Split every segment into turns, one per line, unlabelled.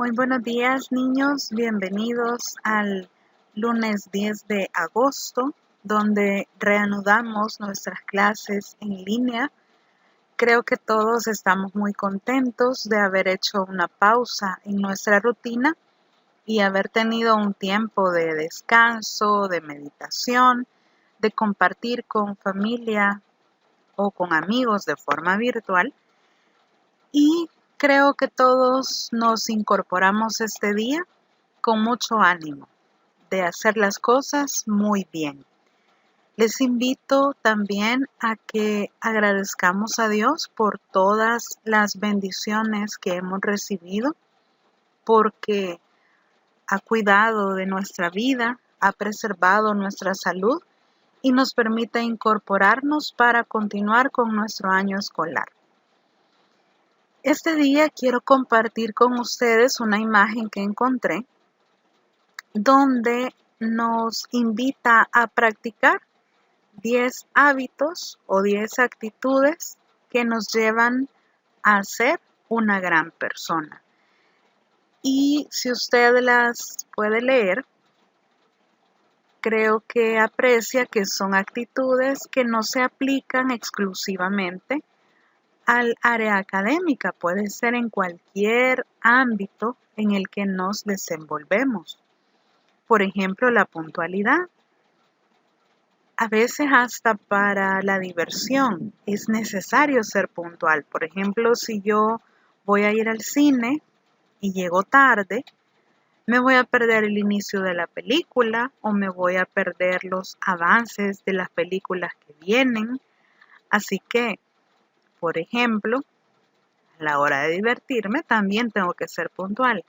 Muy buenos días, niños. Bienvenidos al lunes 10 de agosto, donde reanudamos nuestras clases en línea. Creo que todos estamos muy contentos de haber hecho una pausa en nuestra rutina y haber tenido un tiempo de descanso, de meditación, de compartir con familia o con amigos de forma virtual. Y creo que todos nos incorporamos este día con mucho ánimo de hacer las cosas muy bien. Les invito también a que agradezcamos a Dios por todas las bendiciones que hemos recibido, porque ha cuidado de nuestra vida, ha preservado nuestra salud y nos permite incorporarnos para continuar con nuestro año escolar. Este día quiero compartir con ustedes una imagen que encontré donde nos invita a practicar 10 hábitos o 10 actitudes que nos llevan a ser una gran persona. Y si usted las puede leer, creo que aprecia que son actitudes que no se aplican exclusivamente al área académica, puede ser en cualquier ámbito en el que nos desenvolvemos. Por ejemplo, la puntualidad. A veces hasta para la diversión es necesario ser puntual. Por ejemplo, si yo voy a ir al cine y llego tarde, me voy a perder el inicio de la película o me voy a perder los avances de las películas que vienen. Así que, por ejemplo, a la hora de divertirme también tengo que ser puntual.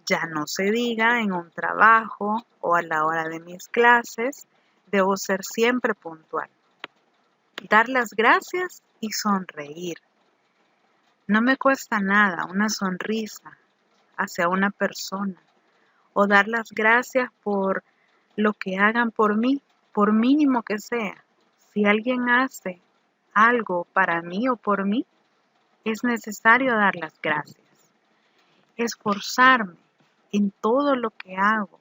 Ya no se diga en un trabajo o a la hora de mis clases, debo ser siempre puntual. Dar las gracias y sonreír. No me cuesta nada una sonrisa hacia una persona o dar las gracias por lo que hagan por mí, por mínimo que sea. Si alguien hace algo para mí o por mí, es necesario dar las gracias. Esforzarme en todo lo que hago,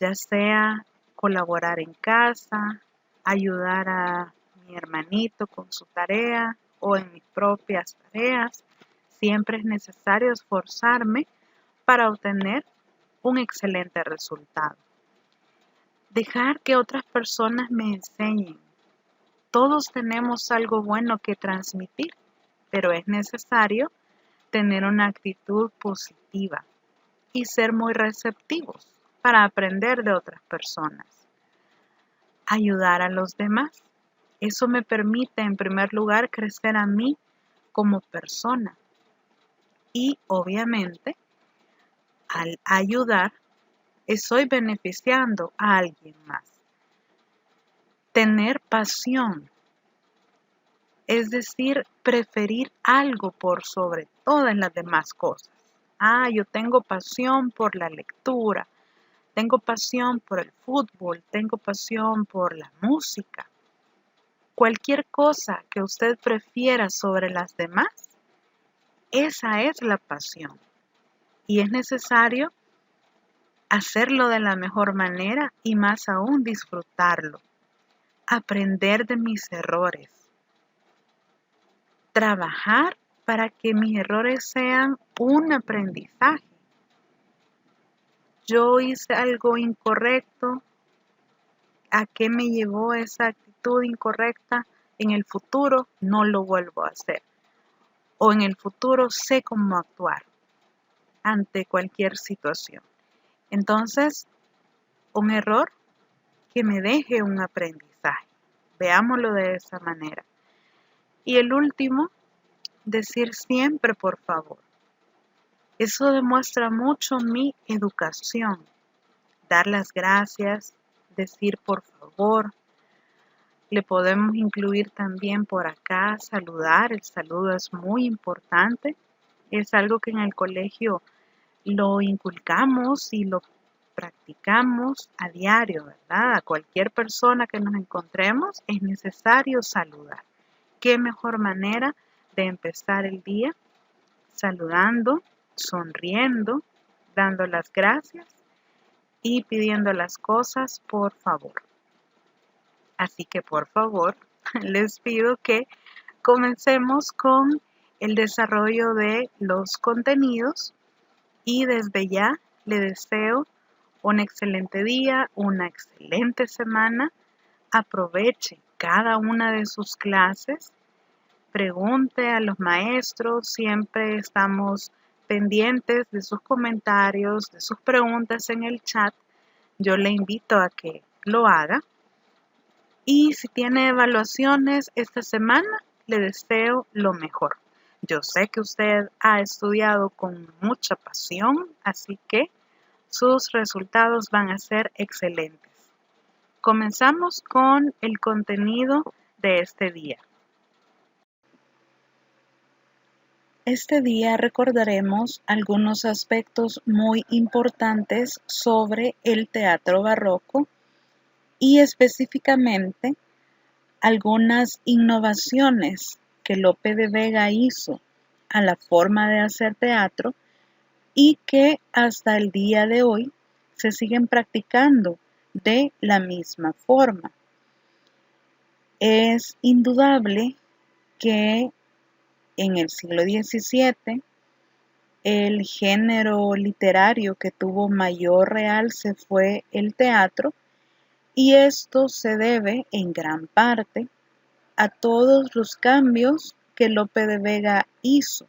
ya sea colaborar en casa, ayudar a mi hermanito con su tarea o en mis propias tareas, siempre es necesario esforzarme para obtener un excelente resultado. Dejar que otras personas me enseñen. Todos tenemos algo bueno que transmitir, pero es necesario tener una actitud positiva y ser muy receptivos para aprender de otras personas. Ayudar a los demás. Eso me permite, en primer lugar, crecer a mí como persona. Y, obviamente, al ayudar, estoy beneficiando a alguien más. Tener pasión, es decir, preferir algo por sobre todas las demás cosas. Yo tengo pasión por la lectura, tengo pasión por el fútbol, tengo pasión por la música. Cualquier cosa que usted prefiera sobre las demás, esa es la pasión. Y es necesario hacerlo de la mejor manera y más aún disfrutarlo. Aprender de mis errores. Trabajar para que mis errores sean un aprendizaje. Yo hice algo incorrecto. ¿A qué me llevó esa actitud incorrecta? En el futuro no lo vuelvo a hacer. O en el futuro sé cómo actuar ante cualquier situación. Entonces, un error que me deje un aprendizaje. Veámoslo de esa manera. Y el último, decir siempre por favor. Eso demuestra mucho mi educación. Dar las gracias, decir por favor. Le podemos incluir también por acá saludar. El saludo es muy importante. Es algo que en el colegio lo inculcamos y lo practicamos a diario, ¿verdad? A cualquier persona que nos encontremos es necesario saludar. ¿Qué mejor manera de empezar el día saludando sonriendo, dando las gracias y pidiendo las cosas por favor. Así que por favor, les pido que comencemos con el desarrollo de los contenidos y desde ya le deseo un excelente día, una excelente semana. Aproveche cada una de sus clases, pregunte a los maestros, siempre estamos pendientes de sus comentarios, de sus preguntas en el chat. Yo le invito a que lo haga. Y si tiene evaluaciones esta semana, le deseo lo mejor. Yo sé que usted ha estudiado con mucha pasión, así que sus resultados van a ser excelentes. Comenzamos con el contenido de este día. Este día recordaremos algunos aspectos muy importantes sobre el teatro barroco y específicamente algunas innovaciones que Lope de Vega hizo a la forma de hacer teatro y que hasta el día de hoy se siguen practicando de la misma forma. Es indudable que en el siglo XVII el género literario que tuvo mayor realce fue el teatro, y esto se debe en gran parte a todos los cambios que Lope de Vega hizo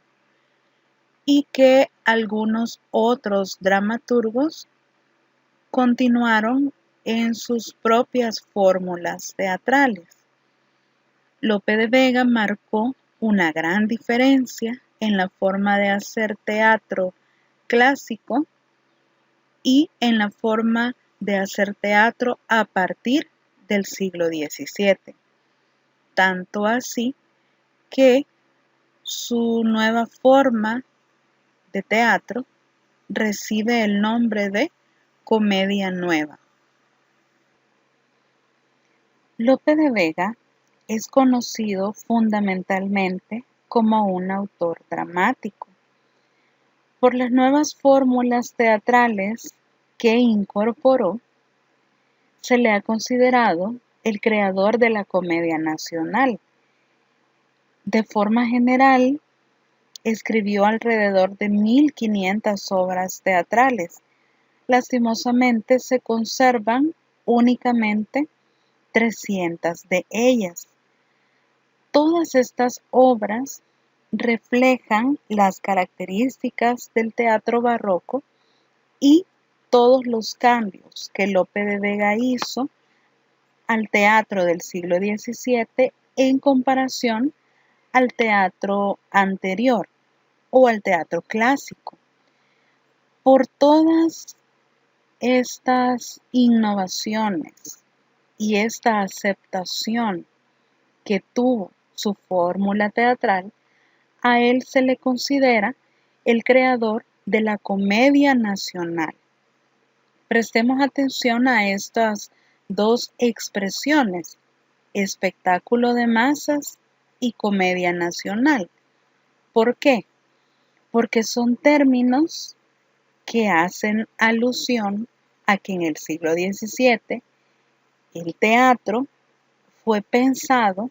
y que algunos otros dramaturgos continuaron en sus propias fórmulas teatrales. Lope de Vega marcó una gran diferencia en la forma de hacer teatro clásico y en la forma de hacer teatro a partir del siglo XVII. Tanto así que su nueva forma de teatro recibe el nombre de comedia nueva. Lope de Vega es conocido fundamentalmente como un autor dramático por las nuevas fórmulas teatrales que incorporó. Se le ha considerado el creador de la comedia nacional. De forma general, escribió alrededor de 1500 obras teatrales. Lastimosamente se conservan únicamente 300 de ellas. Todas estas obras reflejan las características del teatro barroco y todos los cambios que Lope de Vega hizo al teatro del siglo XVII en comparación al teatro anterior o al teatro clásico. Por todas estas innovaciones y esta aceptación que tuvo su fórmula teatral, a él se le considera el creador de la comedia nacional. Prestemos atención a estas dos expresiones, espectáculo de masas y comedia nacional. ¿Por qué? Porque son términos que hacen alusión a que en el siglo XVII el teatro fue pensado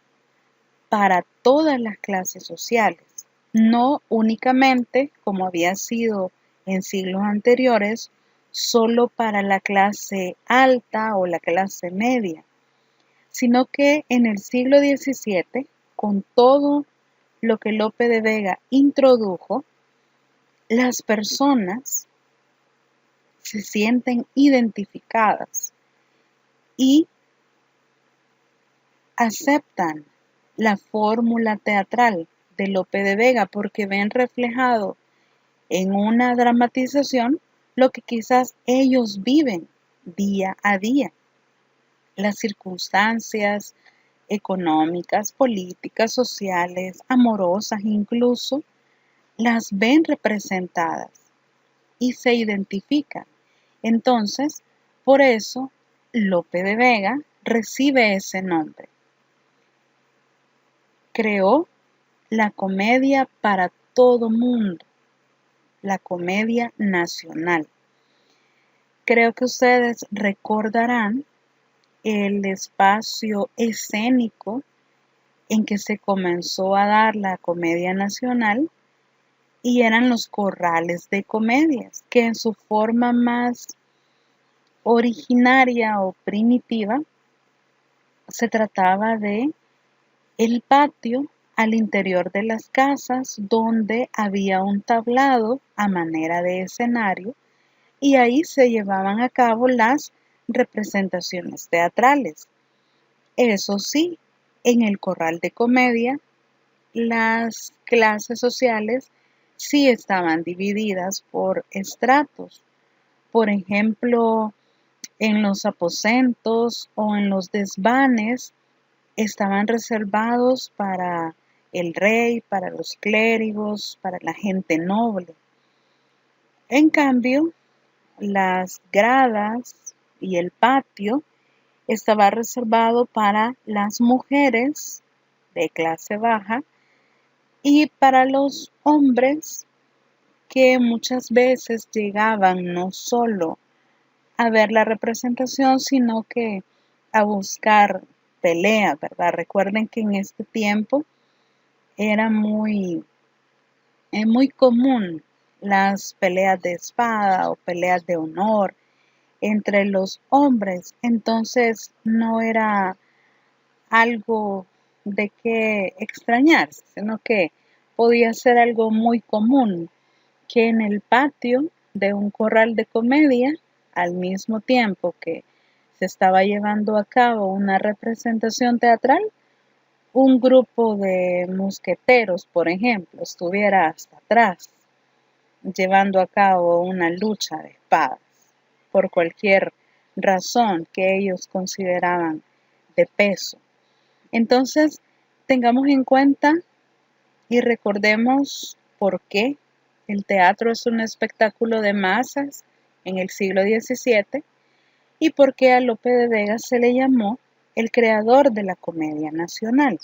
para todas las clases sociales, no únicamente, como había sido en siglos anteriores, solo para la clase alta o la clase media, sino que en el siglo XVII, con todo lo que Lope de Vega introdujo, las personas se sienten identificadas y aceptan la fórmula teatral de Lope de Vega porque ven reflejado en una dramatización lo que quizás ellos viven día a día. Las circunstancias económicas, políticas, sociales, amorosas incluso, las ven representadas y se identifican. Entonces, por eso, Lope de Vega recibe ese nombre. Creó la comedia para todo mundo, la Comedia Nacional. Creo que ustedes recordarán el espacio escénico en que se comenzó a dar la Comedia Nacional y eran los corrales de comedias, que en su forma más originaria o primitiva se trataba de el patio al interior de las casas donde había un tablado a manera de escenario y ahí se llevaban a cabo las representaciones teatrales. Eso sí, en el corral de comedia, las clases sociales sí estaban divididas por estratos. Por ejemplo, en los aposentos o en los desvanes estaban reservados para el rey, para los clérigos, para la gente noble. En cambio, las gradas y el patio estaba reservado para las mujeres de clase baja y para los hombres que muchas veces llegaban no solo a ver la representación, sino que a buscar pelea, ¿verdad? Recuerden que en este tiempo era muy común las peleas de espada o peleas de honor entre los hombres, entonces no era algo de qué extrañarse, sino que podía ser algo muy común que en el patio de un corral de comedia, al mismo tiempo que se estaba llevando a cabo una representación teatral, un grupo de mosqueteros, por ejemplo, estuviera hasta atrás, llevando a cabo una lucha de espadas, por cualquier razón que ellos consideraban de peso. Entonces, tengamos en cuenta y recordemos por qué el teatro es un espectáculo de masas en el siglo XVII y por qué a Lope de Vega se le llamó el creador de la Comedia Nacional.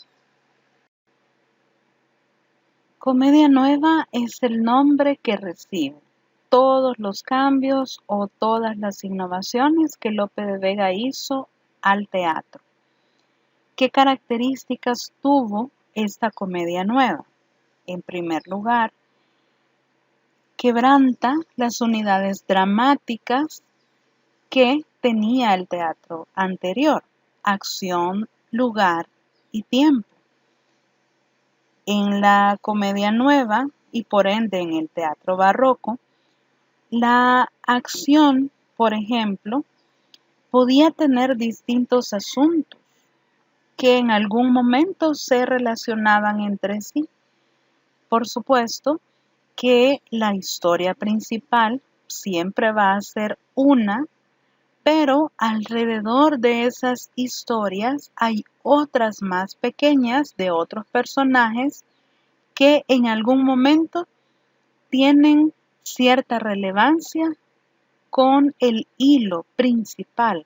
Comedia Nueva es el nombre que recibe todos los cambios o todas las innovaciones que Lope de Vega hizo al teatro. ¿Qué características tuvo esta Comedia Nueva? En primer lugar, quebranta las unidades dramáticas que tenía el teatro anterior: acción, lugar y tiempo. En la Comedia Nueva y por ende en el teatro barroco, la acción, por ejemplo, podía tener distintos asuntos que en algún momento se relacionaban entre sí. Por supuesto que la historia principal siempre va a ser una, pero alrededor de esas historias hay otras más pequeñas de otros personajes que en algún momento tienen cierta relevancia con el hilo principal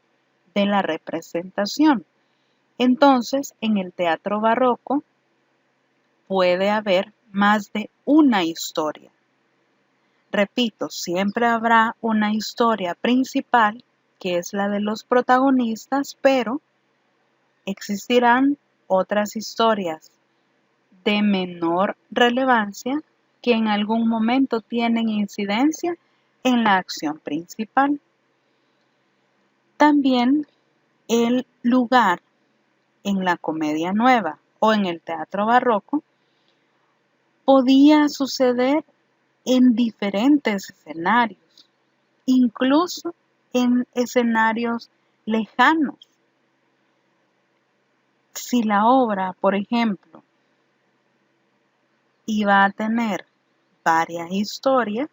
de la representación. Entonces, en el teatro barroco puede haber más de una historia. Repito, siempre habrá una historia principal, que es la de los protagonistas, pero existirán otras historias de menor relevancia que en algún momento tienen incidencia en la acción principal. También el lugar en la Comedia Nueva o en el teatro barroco podía suceder en diferentes escenarios, incluso en escenarios lejanos. Si la obra, por ejemplo, iba a tener varias historias,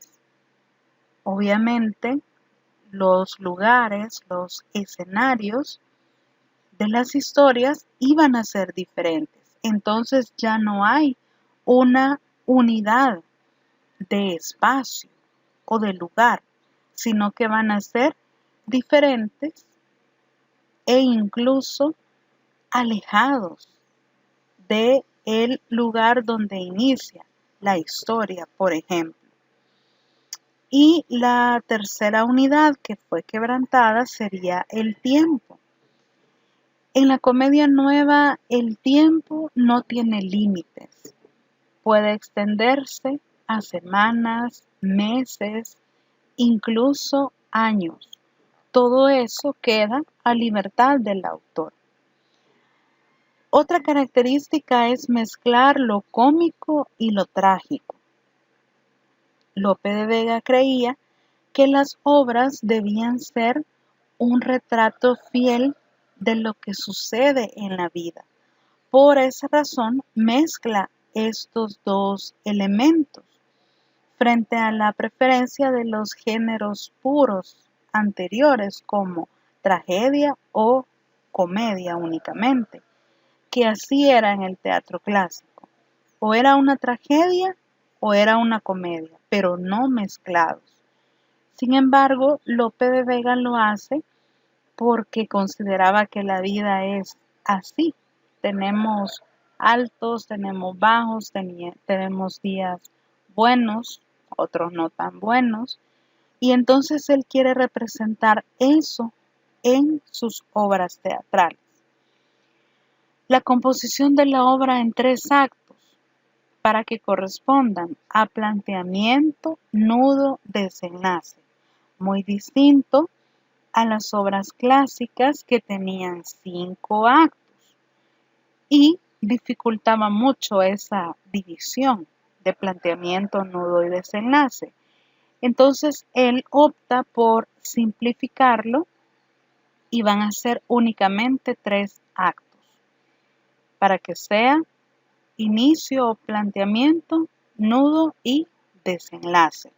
obviamente los lugares, los escenarios de las historias iban a ser diferentes. Entonces ya no hay una unidad de espacio o de lugar, sino que van a ser diferentes e incluso alejados del lugar donde inicia la historia, por ejemplo. Y la tercera unidad que fue quebrantada sería el tiempo. En la comedia nueva, el tiempo no tiene límites. Puede extenderse a semanas, meses, incluso años. Todo eso queda a libertad del autor. Otra característica es mezclar lo cómico y lo trágico. Lope de Vega creía que las obras debían ser un retrato fiel de lo que sucede en la vida. Por esa razón mezcla estos dos elementos frente a la preferencia de los géneros puros anteriores como tragedia o comedia únicamente, que así era en el teatro clásico. O era una tragedia o era una comedia, pero no mezclados. Sin embargo, Lope de Vega lo hace porque consideraba que la vida es así. Tenemos altos, tenemos bajos, tenemos días buenos, otros no tan buenos, y entonces él quiere representar eso en sus obras teatrales. La composición de la obra en 3 actos para que correspondan a planteamiento, nudo, desenlace, muy distinto a las obras clásicas que tenían 5 actos y dificultaba mucho esa división de planteamiento, nudo y desenlace. Entonces él opta por simplificarlo y van a ser únicamente 3 actos para que sea inicio o planteamiento, nudo y desenlace.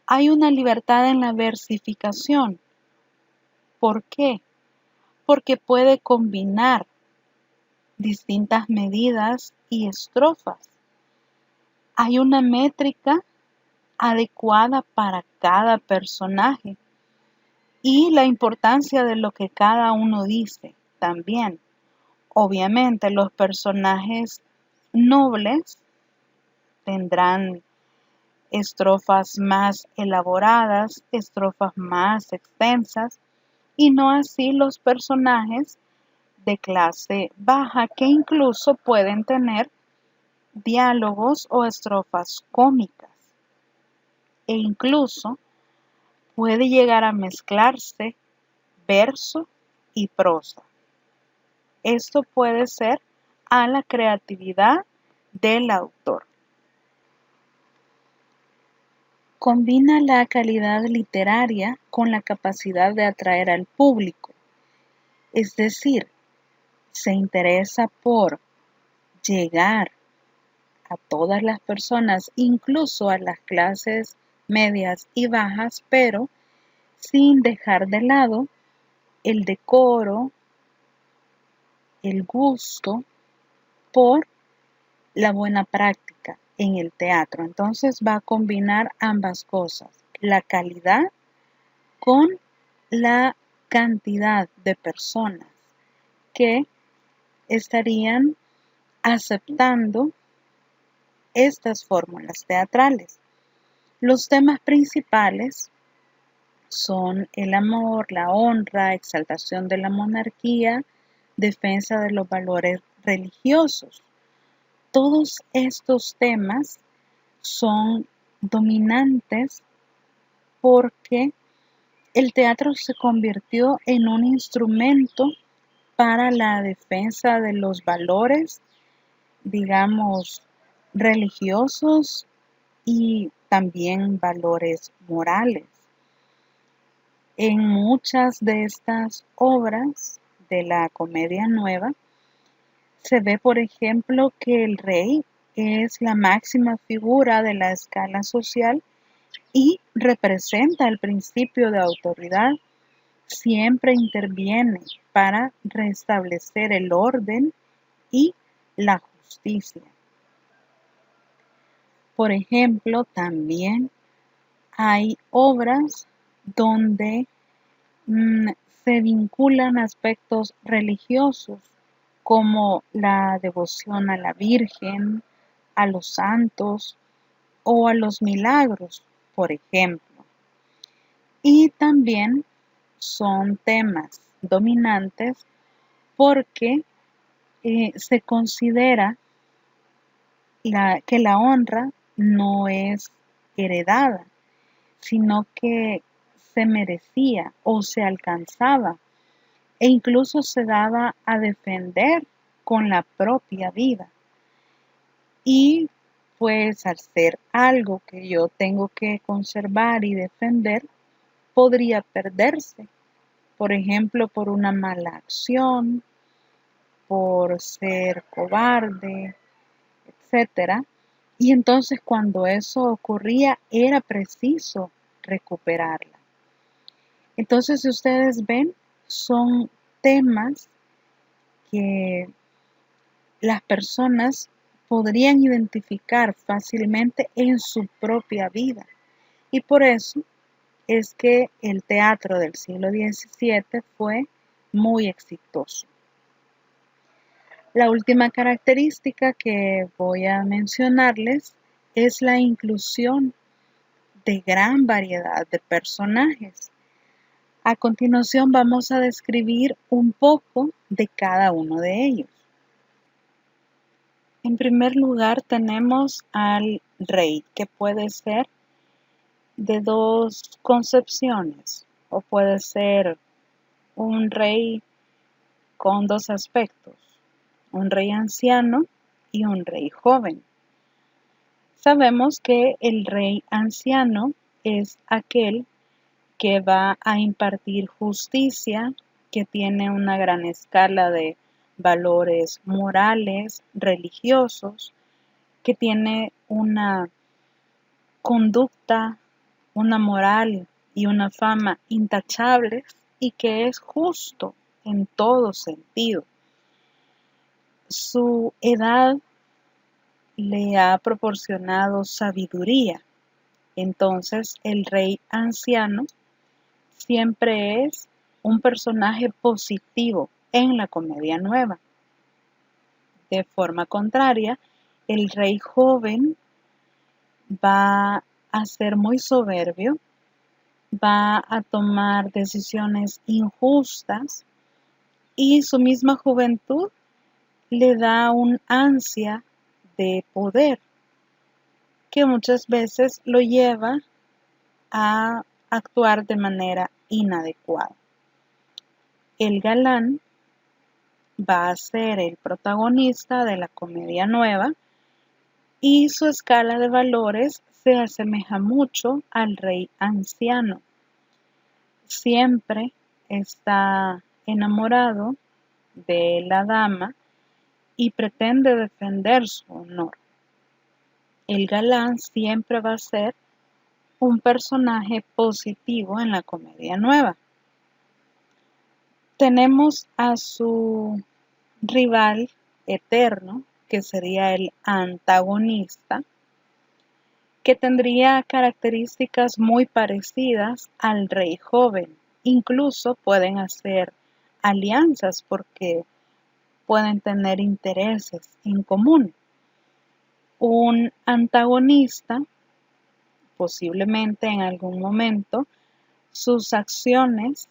Hay una libertad en la versificación. ¿Por qué? Porque puede combinar distintas medidas y estrofas. Hay una métrica adecuada para cada personaje y la importancia de lo que cada uno dice también. Obviamente los personajes nobles tendrán estrofas más elaboradas, estrofas más extensas, y no así los personajes de clase baja que incluso pueden tener diálogos o estrofas cómicas e incluso puede llegar a mezclarse verso y prosa. Esto puede ser a la creatividad del autor. Combina la calidad literaria con la capacidad de atraer al público, es decir, se interesa por llegar a todas las personas, incluso a las clases medias y bajas, pero sin dejar de lado el decoro, el gusto por la buena práctica en el teatro. Entonces va a combinar ambas cosas, la calidad con la cantidad de personas que estarían aceptando estas fórmulas teatrales. Los temas principales son el amor, la honra, exaltación de la monarquía, defensa de los valores religiosos. Todos estos temas son dominantes porque el teatro se convirtió en un instrumento para la defensa de los valores, digamos, religiosos y también valores morales. En muchas de estas obras de la comedia nueva se ve, por ejemplo, que el rey es la máxima figura de la escala social y representa el principio de autoridad. Siempre interviene para restablecer el orden y la justicia. Por ejemplo, también hay obras donde se vinculan aspectos religiosos como la devoción a la Virgen, a los santos o a los milagros, por ejemplo. Y también son temas dominantes porque se considera que la honra no es heredada, sino que se merecía o se alcanzaba e incluso se daba a defender con la propia vida. Y pues al ser algo que yo tengo que conservar y defender, podría perderse, por ejemplo, por una mala acción, por ser cobarde, etcétera. Y entonces cuando eso ocurría era preciso recuperarla. Entonces, si ustedes ven, son temas que las personas podrían identificar fácilmente en su propia vida. Y por eso es que el teatro del siglo XVII fue muy exitoso. La última característica que voy a mencionarles es la inclusión de gran variedad de personajes. A continuación vamos a describir un poco de cada uno de ellos. En primer lugar tenemos al rey, que puede ser de dos concepciones, o puede ser un rey con dos aspectos, un rey anciano y un rey joven. Sabemos que el rey anciano es aquel que va a impartir justicia, que tiene una gran escala de valores morales, religiosos, que tiene una conducta, una moral y una fama intachables y que es justo en todo sentido. Su edad le ha proporcionado sabiduría. Entonces el rey anciano siempre es un personaje positivo en la comedia nueva. De forma contraria, el rey joven va a ser muy soberbio, va a tomar decisiones injustas y su misma juventud le da un ansia de poder que muchas veces lo lleva a actuar de manera inadecuada. El galán va a ser el protagonista de la comedia nueva y su escala de valores se asemeja mucho al rey anciano. Siempre está enamorado de la dama y pretende defender su honor. El galán siempre va a ser un personaje positivo en la comedia nueva. Tenemos a su rival eterno, que sería el antagonista, que tendría características muy parecidas al rey joven. Incluso pueden hacer alianzas porque pueden tener intereses en común. Un antagonista, posiblemente en algún momento, sus acciones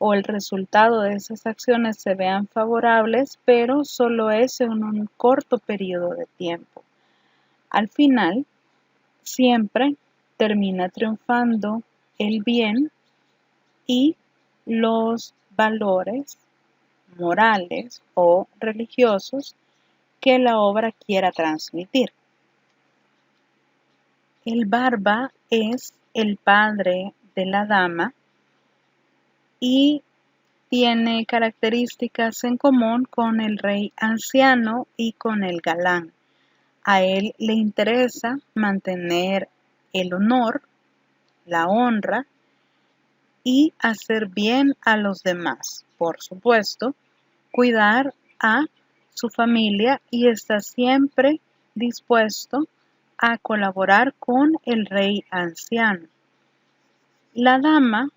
o el resultado de esas acciones se vean favorables, pero solo es en un corto periodo de tiempo. Al final, siempre termina triunfando el bien y los valores morales o religiosos que la obra quiera transmitir. El barba es el padre de la dama y tiene características en común con el rey anciano y con el galán. A él le interesa mantener el honor, la honra y hacer bien a los demás. Por supuesto, cuidar a su familia y está siempre dispuesto a colaborar con el rey anciano. La dama,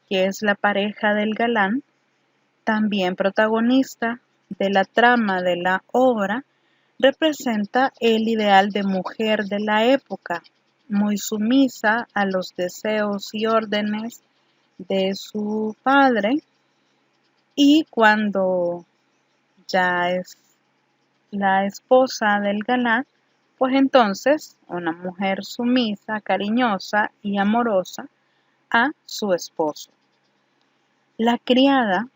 que es la pareja del galán, también protagonista de la trama de la obra, representa el ideal de mujer de la época, muy sumisa a los deseos y órdenes de su padre, y cuando ya es la esposa del galán, pues entonces una mujer sumisa, cariñosa y amorosa a su esposo. La criada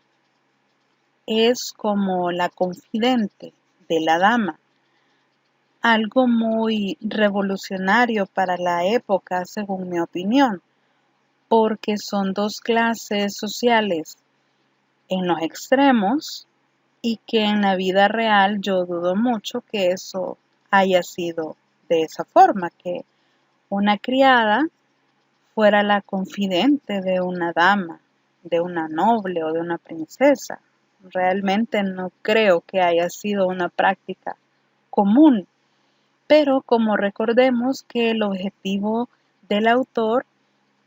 es como la confidente de la dama, algo muy revolucionario para la época, según mi opinión, porque son dos clases sociales en los extremos y que en la vida real yo dudo mucho que eso haya sido de esa forma, que una criada fuera la confidente de una dama, de una noble o de una princesa. Realmente no creo que haya sido una práctica común, pero como recordemos que el objetivo del autor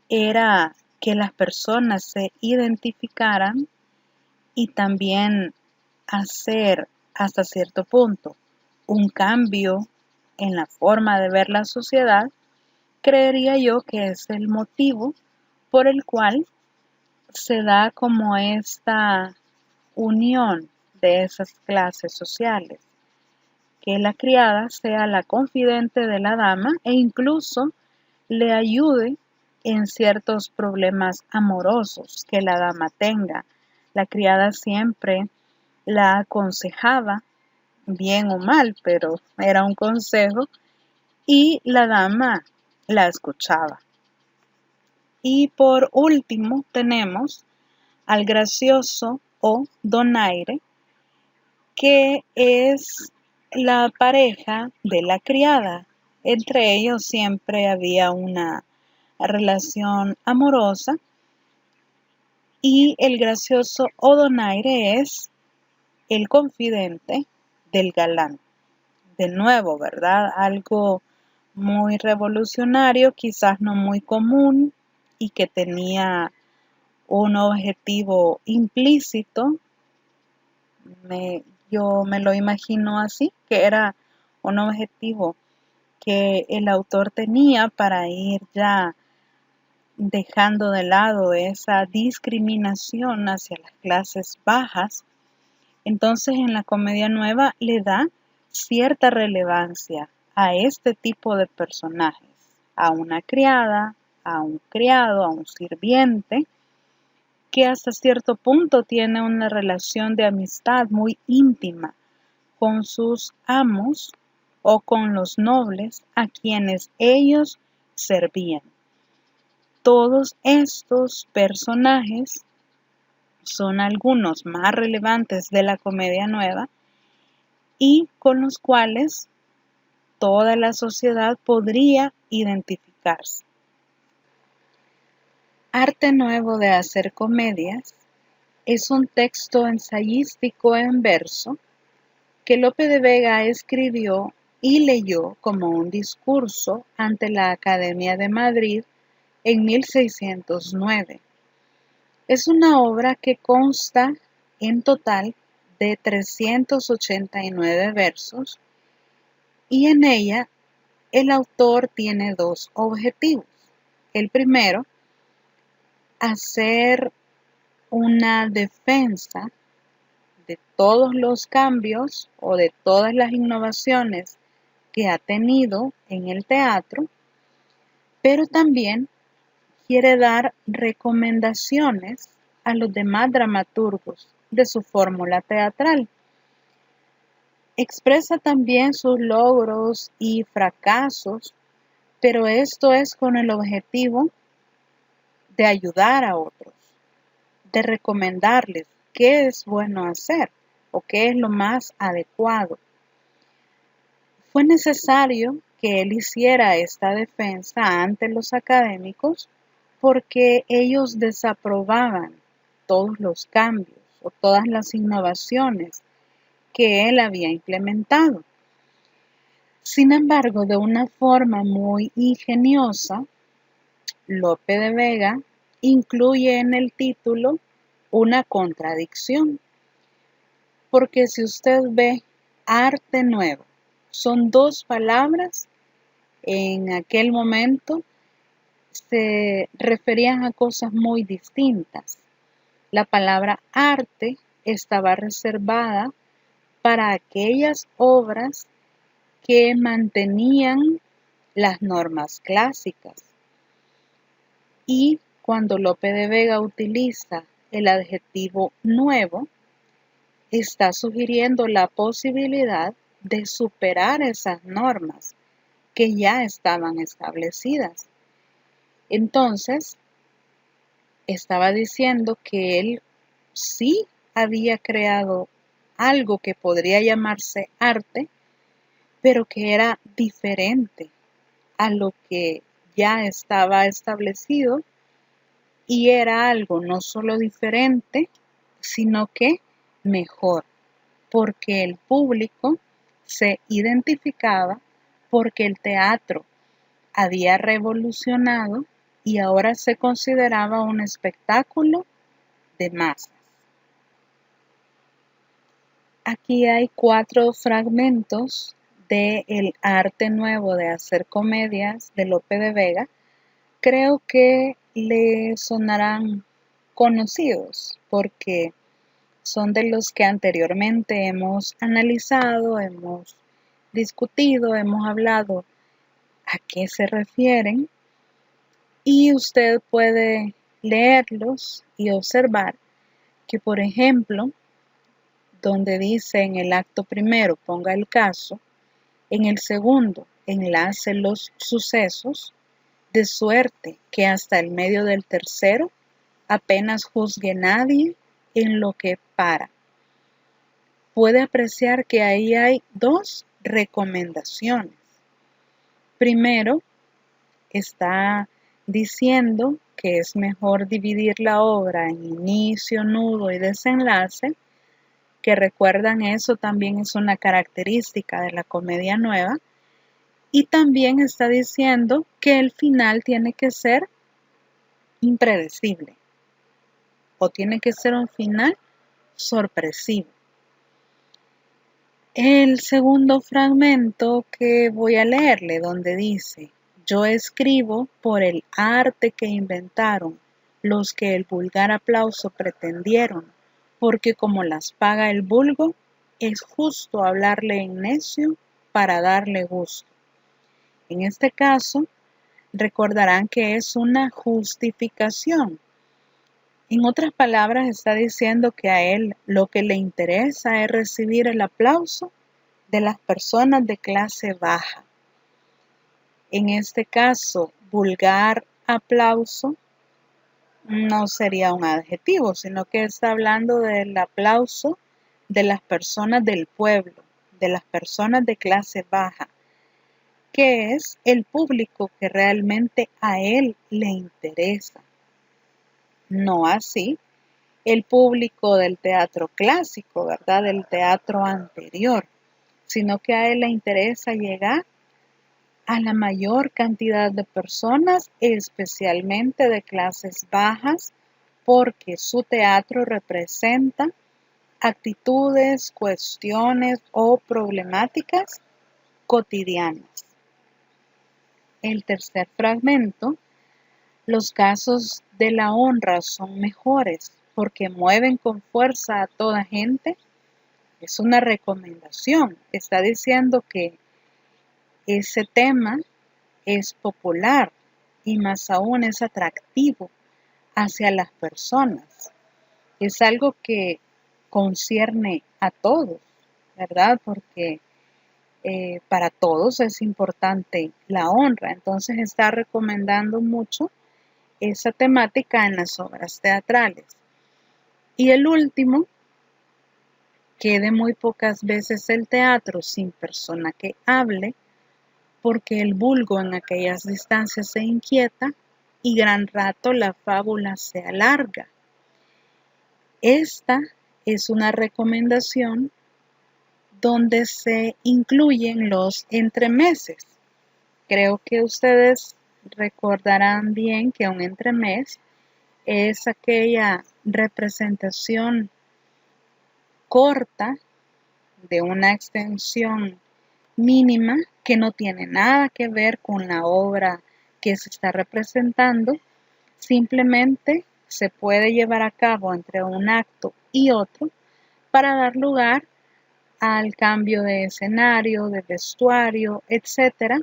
era que las personas se identificaran y también hacer hasta cierto punto un cambio en la forma de ver la sociedad, creería yo que es el motivo por el cual se da como esta unión de esas clases sociales, que la criada sea la confidente de la dama e incluso le ayude en ciertos problemas amorosos que la dama tenga. La criada siempre la aconsejaba, bien o mal, pero era un consejo, y la dama la escuchaba. Y por último tenemos al gracioso o donaire, que es la pareja de la criada. Entre ellos siempre había una relación amorosa y el gracioso o donaire es el confidente del galán. De nuevo, ¿verdad? Algo muy revolucionario, quizás no muy común y que tenía un objetivo implícito. Yo me lo imagino así, que era un objetivo que el autor tenía para ir ya dejando de lado esa discriminación hacia las clases bajas. Entonces en la comedia nueva le da cierta relevancia a este tipo de personajes, a una criada, a un criado, a un sirviente, que hasta cierto punto tiene una relación de amistad muy íntima con sus amos o con los nobles a quienes ellos servían. Todos estos personajes son algunos más relevantes de la comedia nueva y con los cuales toda la sociedad podría identificarse. Arte Nuevo de hacer comedias es un texto ensayístico en verso que Lope de Vega escribió y leyó como un discurso ante la Academia de Madrid en 1609. Es una obra que consta en total de 389 versos y en ella el autor tiene dos objetivos. El primero, hacer una defensa de todos los cambios o de todas las innovaciones que ha tenido en el teatro, pero también quiere dar recomendaciones a los demás dramaturgos de su fórmula teatral. Expresa también sus logros y fracasos, pero esto es con el objetivo de ayudar a otros, de recomendarles qué es bueno hacer o qué es lo más adecuado. Fue necesario que él hiciera esta defensa ante los académicos porque ellos desaprobaban todos los cambios o todas las innovaciones que él había implementado. Sin embargo, de una forma muy ingeniosa, Lope de Vega incluye en el título una contradicción, porque si usted ve arte nuevo, son dos palabras en aquel momento se referían a cosas muy distintas. La palabra arte estaba reservada para aquellas obras que mantenían las normas clásicas. Y cuando Lope de Vega utiliza el adjetivo nuevo, está sugiriendo la posibilidad de superar esas normas que ya estaban establecidas. Entonces, estaba diciendo que él sí había creado algo que podría llamarse arte, pero que era diferente a lo que ya estaba establecido, y era algo no solo diferente, sino que mejor, porque el público se identificaba, porque el teatro había revolucionado y ahora se consideraba un espectáculo de masas. Aquí hay 4 fragmentos de El arte nuevo de hacer comedias de Lope de Vega. Creo que le sonarán conocidos porque son de los que anteriormente hemos analizado, hemos discutido, hemos hablado a qué se refieren, y usted puede leerlos y observar que, por ejemplo, donde dice en el acto primero ponga el caso, en el segundo enlace los sucesos, de suerte que hasta el medio del tercero apenas juzgue nadie en lo que para. Puede apreciar que ahí hay 2 recomendaciones. Primero, está diciendo que es mejor dividir la obra en inicio, nudo y desenlace, que recuerdan eso también es una característica de la comedia nueva, y también está diciendo que el final tiene que ser impredecible o tiene que ser un final sorpresivo. El segundo fragmento que voy a leerle, donde dice: yo escribo por el arte que inventaron los que el vulgar aplauso pretendieron, porque como las paga el vulgo, es justo hablarle en necio para darle gusto. En este caso, recordarán que es una justificación. En otras palabras, está diciendo que a él lo que le interesa es recibir el aplauso de las personas de clase baja. En este caso, vulgar aplauso no sería un adjetivo, sino que está hablando del aplauso de las personas del pueblo, de las personas de clase baja, que es el público que realmente a él le interesa. No así el público del teatro clásico, ¿verdad? Del teatro anterior, sino que a él le interesa llegar a la mayor cantidad de personas, especialmente de clases bajas, porque su teatro representa actitudes, cuestiones o problemáticas cotidianas. El tercer fragmento: los casos de la honra son mejores porque mueven con fuerza a toda gente. Es una recomendación. Está diciendo que ese tema es popular y más aún es atractivo hacia las personas. Es algo que concierne a todos, ¿verdad? Porque para todos es importante la honra. Entonces está recomendando mucho esa temática en las obras teatrales. Y el último: quede muy pocas veces el teatro sin persona que hable, porque el vulgo en aquellas distancias se inquieta y gran rato la fábula se alarga. Esta es una recomendación donde se incluyen los entremeses. Creo que ustedes recordarán bien que un entremés es aquella representación corta de una extensión mínima que no tiene nada que ver con la obra que se está representando, simplemente se puede llevar a cabo entre un acto y otro para dar lugar al cambio de escenario, de vestuario, etcétera,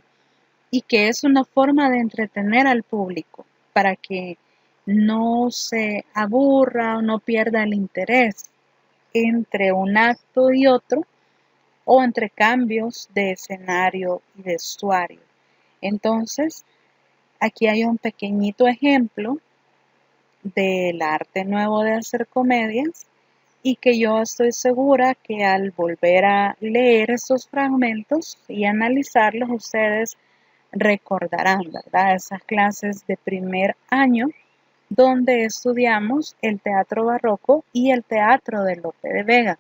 y que es una forma de entretener al público para que no se aburra o no pierda el interés entre un acto y otro o entre cambios de escenario y vestuario. Entonces, aquí hay un pequeñito ejemplo del arte nuevo de hacer comedias y que yo estoy segura que al volver a leer estos fragmentos y analizarlos, ustedes recordarán, ¿verdad? Esas clases de primer año donde estudiamos el teatro barroco y el teatro de Lope de Vega.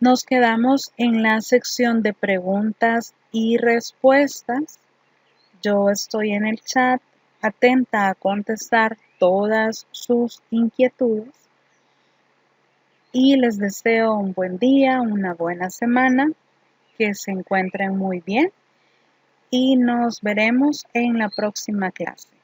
Nos quedamos en la sección de preguntas y respuestas. Yo estoy en el chat atenta a contestar todas sus inquietudes y les deseo un buen día, una buena semana, que se encuentren muy bien y nos veremos en la próxima clase.